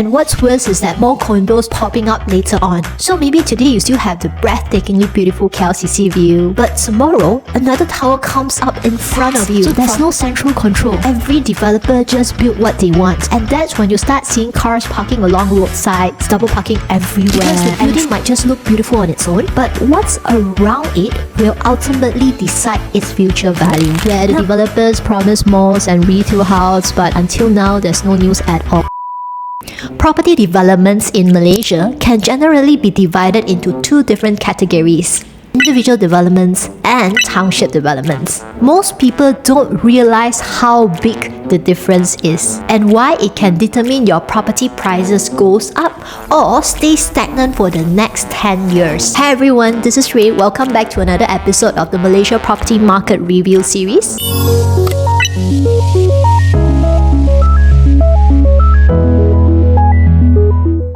And what's worse is that more condos popping up later on. So maybe today you still have the breathtakingly beautiful Kyliez view, but tomorrow another tower comes up in front of you. So there's no central control. Every developer just built what they want, and that's when you start seeing cars parking along roadsides, double parking everywhere. Because the building might just look beautiful on its own, but what's around it will ultimately decide its future value. Where the developers promise malls and retail houses, but until now there's no news at all. Property developments in Malaysia can generally be divided into two different categories: individual developments and township developments. Most people don't realize how big the difference is and why it can determine your property prices goes up or stay stagnant for the next 10 years. Hi everyone, this is Ray. Welcome back to another episode of the Malaysia Property Market Review series.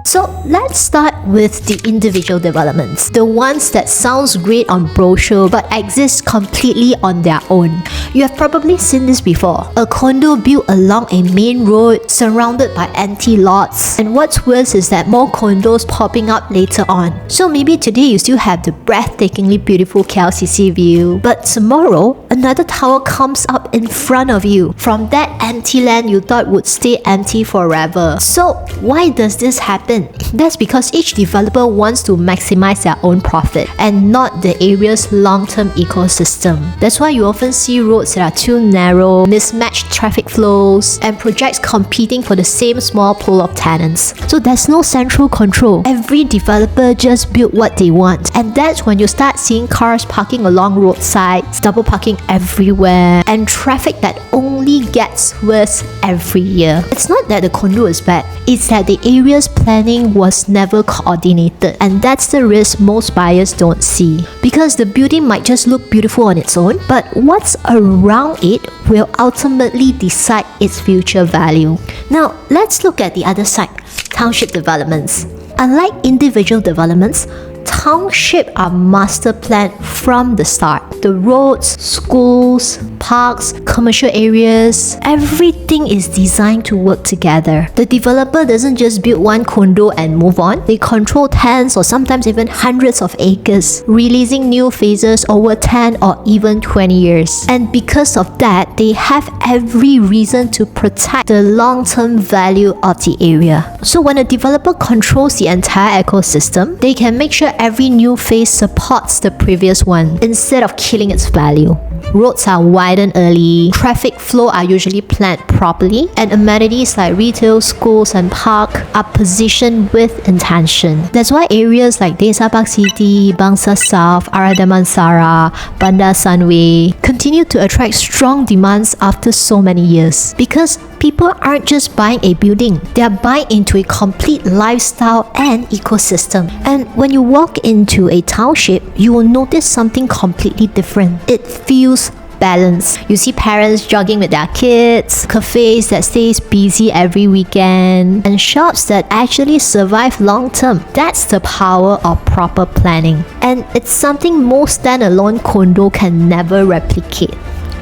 So let's start with the individual developments, the ones that sounds great on brochure but exist completely on their own. You have probably seen this before. A condo built along a main road surrounded by empty lots. And what's worse is that more condos popping up later on. So maybe today you still have the breathtakingly beautiful Kyliez view, but tomorrow another tower comes up in front of you from that empty land you thought would stay empty forever. So why does this happen? That's because each developer wants to maximize their own profit and not the area's long-term ecosystem. That's why you often see roads that are too narrow, mismatched traffic flows, and projects competing for the same small pool of tenants. So there's no central control. Every developer just built what they want, and that's when you start seeing cars parking along roadsides, double parking everywhere, and traffic that only gets worse every year. It's not that the condo is bad, it's that the area's planning was never coordinated, and that's the risk most buyers don't see. Because the building might just look beautiful on its own, but what's around it will ultimately decide its future value. Now, let's look at the other side, township developments. Unlike individual developments, townships are master planned from the start. The roads, schools, parks, commercial areas, everything is designed to work together. The developer doesn't just build one condo and move on. They control tens or sometimes even hundreds of acres, releasing new phases over 10 or even 20 years. And because of that, they have every reason to protect the long-term value of the area. So when a developer controls the entire ecosystem, they can make sure every new phase supports the previous one instead of killing its value. Roads are widened early, traffic flow are usually planned properly, and amenities like retail, schools, and park are positioned with intention. That's why areas like Desa ParkCity, Bangsar South, Damansara, Bandar Sunway continue to attract strong demands after so many years. Because people aren't just buying a building, they are buying into a complete lifestyle and ecosystem. And when you walk into a township, you will notice something completely different. It feels balanced. You see parents jogging with their kids, cafes that stays busy every weekend, and shops that actually survive long term. That's the power of proper planning. And it's something most standalone condo can never replicate.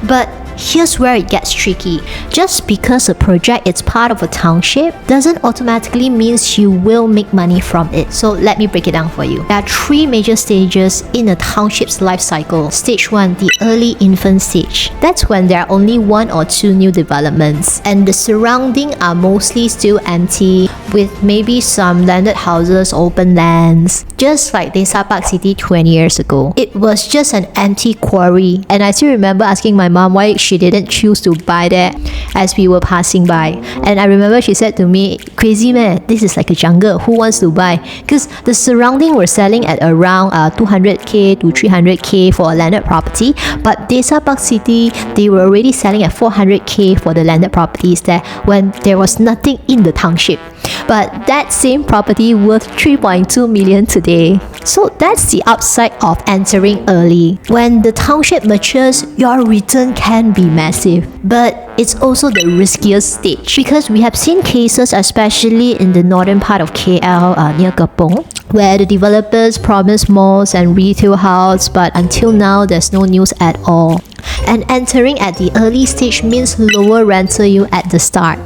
But here's where it gets tricky. Just because a project is part of a township doesn't automatically mean you will make money from it. So let me break it down for you. There are three major stages in a township's life cycle. Stage 1, the early infant stage. That's when there are only one or two new developments, and the surroundings are mostly still empty, with maybe some landed houses, open lands. Just like Desa ParkCity 20 years ago. It was just an empty quarry, and I still remember asking my mom why she didn't choose to buy that as we were passing by. And I remember she said to me, "Crazy man, this is like a jungle, who wants to buy?" Because the surrounding were selling at around 200k to 300k for a landed property, but Desa ParkCity, they were already selling at 400k for the landed properties there when there was nothing in the township. But that same property worth 3.2 million today. So that's the upside of entering early. When the township matures, your return can be massive. But it's also the riskiest stage because we have seen cases, especially in the northern part of KL near Kepong, where the developers promise malls and retail houses, but until now there's no news at all. And entering at the early stage means lower rental yield at the start,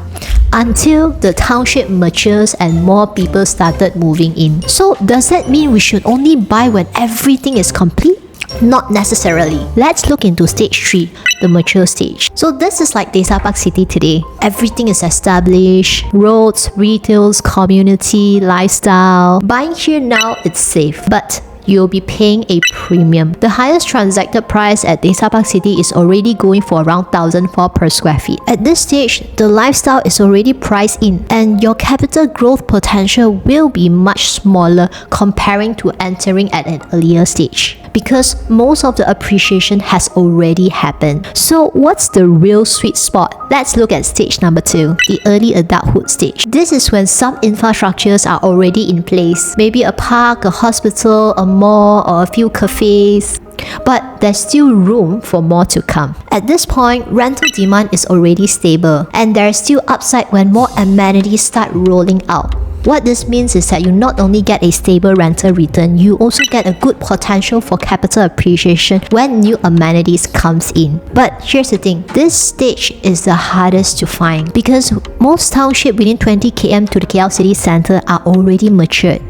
until the township matures and more people started moving in. So does that mean we should only buy when everything is complete? Not necessarily. Let's look into stage 3, the mature stage. So this is like Desa ParkCity today. Everything is established, roads, retails, community, lifestyle. Buying here now, it's safe, but you'll be paying a premium. The highest transacted price at Desa ParkCity is already going for around 1,004 per square feet. At this stage, the lifestyle is already priced in and your capital growth potential will be much smaller comparing to entering at an earlier stage, because most of the appreciation has already happened. So what's the real sweet spot? Let's look at stage number 2, the early adulthood stage. This is when some infrastructures are already in place. Maybe a park, a hospital, a mall, or a few cafes. But there's still room for more to come. At this point, rental demand is already stable and there's still upside when more amenities start rolling out. What this means is that you not only get a stable rental return, you also get a good potential for capital appreciation when new amenities comes in. But here's the thing, this stage is the hardest to find because most townships within 20 km to the KL city centre are already matured.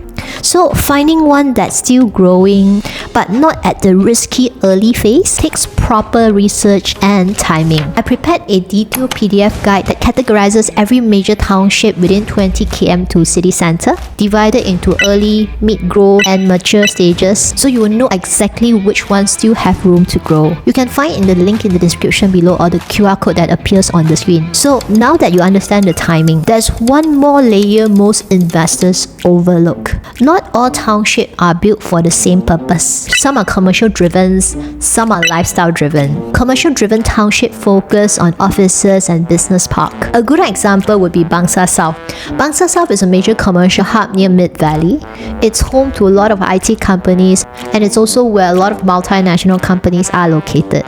So finding one that's still growing but not at the risky early phase takes proper research and timing. I prepared a detailed PDF guide that categorizes every major township within 20 km to city center, divided into early, mid-growth and mature stages, so you will know exactly which ones still have room to grow. You can find in the link in the description below or the QR code that appears on the screen. So now that you understand the timing, there's one more layer most investors overlook. Not all townships are built for the same purpose. Some are commercial driven, some are lifestyle driven. Commercial driven township focus on offices and business park. A good example would be Bangsar South. Bangsar South is a major commercial hub near Mid-Valley. It's home to a lot of IT companies and it's also where a lot of multinational companies are located,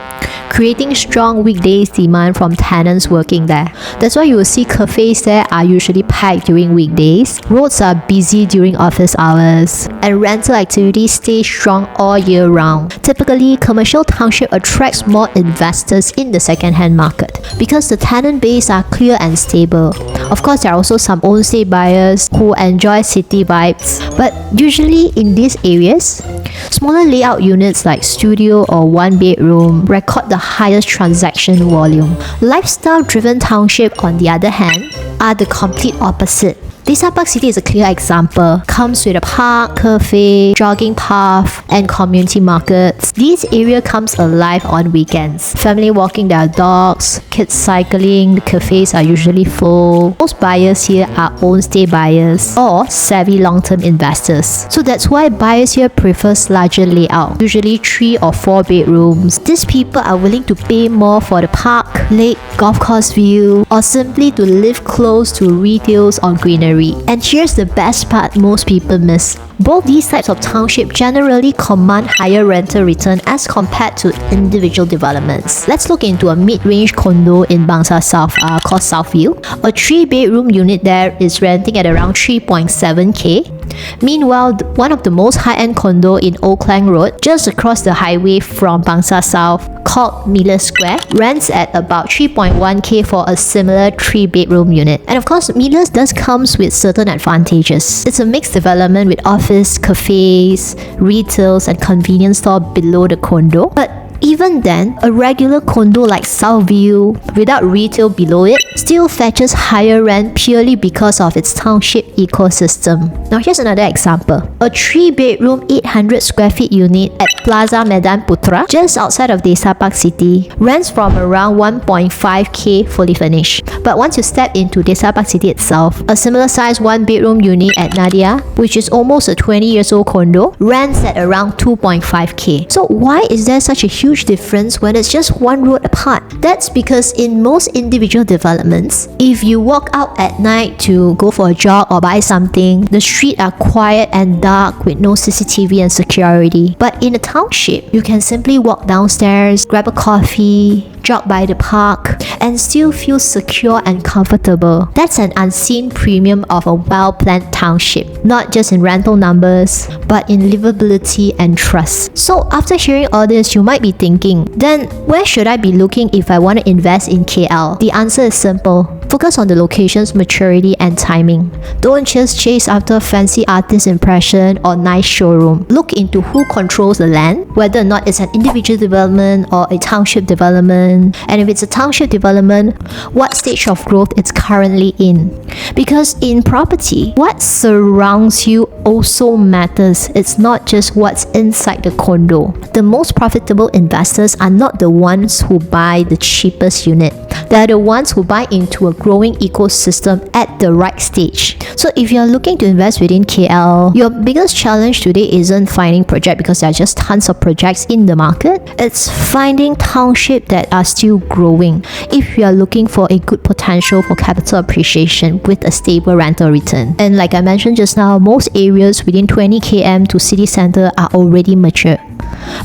creating strong weekdays demand from tenants working there. That's why you will see cafes there are usually packed during weekdays, roads are busy during office hours, and rental activities stay strong all year round. Typically, commercial township attracts more investors in the second-hand market because the tenant base are clear and stable. Of course, there are also some own-stay buyers who enjoy city vibes, but usually in these areas, smaller layout units like studio or one-bedroom record the highest transaction volume. Lifestyle-driven township, on the other hand, are the complete opposite. Desa ParkCity is a clear example. Comes with a park, cafe, jogging path, and community markets. This area comes alive on weekends. Family walking their dogs, kids cycling, the cafes are usually full. Most buyers here are own-stay buyers or savvy long-term investors. So that's why buyers here prefers larger layout, usually 3 or 4 bedrooms. These people are willing to pay more for the park, lake, golf course view, or simply to live close to retails or greenery. And here's the best part most people miss. Both these types of township generally command higher rental return as compared to individual developments. Let's look into a mid-range condo in Bangsar South called Southview. A 3-bedroom unit there is renting at around 3.7k. Meanwhile, one of the most high-end condo in Old Klang Road, just across the highway from Bangsar South, called Miller Square, rents at about 3.1k for a similar 3-bedroom unit. And of course, Miller's does comes with certain advantages. It's a mixed development with office, cafes, retails and convenience store below the condo. But even then, a regular condo like Southview, without retail below it, still fetches higher rent purely because of its township ecosystem. Now here's another example. A 3-bedroom 800 square feet unit at Plaza Medan Putra, just outside of Desa ParkCity, rents from around 1.5k fully furnished. But once you step into Desa ParkCity itself, a similar size 1-bedroom unit at Nadia, which is almost a 20 years old condo, rents at around 2.5k. So why is there such a huge difference when it's just one road apart? That's because in most individual developments, if you walk out at night to go for a jog or buy something, the streets are quiet and dark with no CCTV and security. But in a township, you can simply walk downstairs, grab a coffee, jog by the park, and still feel secure and comfortable. That's an unseen premium of a well-planned township, not just in rental numbers, but in livability and trust. So after hearing all this, you might be thinking, then where should I be looking if I want to invest in KL? The answer is simple. Focus on the location's maturity and timing. Don't just chase after fancy artist impression or nice showroom. Look into who controls the land, whether or not it's an individual development or a township development. And if it's a township development, what stage of growth it's currently in. Because in property, what surrounds you also matters. It's not just what's inside the condo. The most profitable investors are not the ones who buy the cheapest unit. They're the ones who buy into a growing ecosystem at the right stage. So if you're looking to invest within KL, your biggest challenge today isn't finding project because there are just tons of projects in the market. It's finding township that are still growing. If you are looking for a good potential for capital appreciation with a stable rental return. And like I mentioned just now, most areas within 20 km to city center are already mature.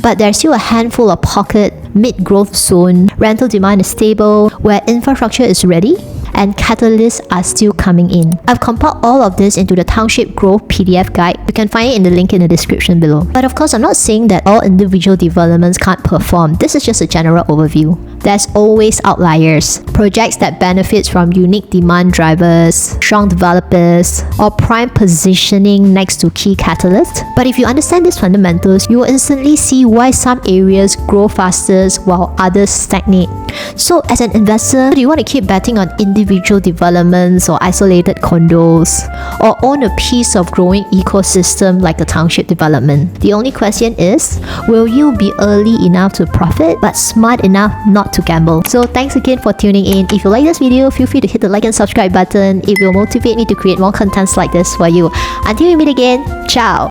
But there's still a handful of pocket mid-growth zone, rental demand is stable, where infrastructure is ready, and catalysts are still coming in. I've compiled all of this into the Township Growth PDF guide. You can find it in the link in the description below. But of course, I'm not saying that all individual developments can't perform. This is just a general overview. There's always outliers, projects that benefit from unique demand drivers, strong developers, or prime positioning next to key catalysts. But if you understand these fundamentals, you will instantly see why some areas grow faster while others stagnate. So as an investor, do you want to keep betting on individual developments or isolated condos, or own a piece of growing ecosystem like a township development? The only question is, will you be early enough to profit but smart enough not to gamble? So thanks again for tuning in. If you like this video, feel free to hit the like and subscribe button. It will motivate me to create more contents like this for you. Until we meet again, ciao!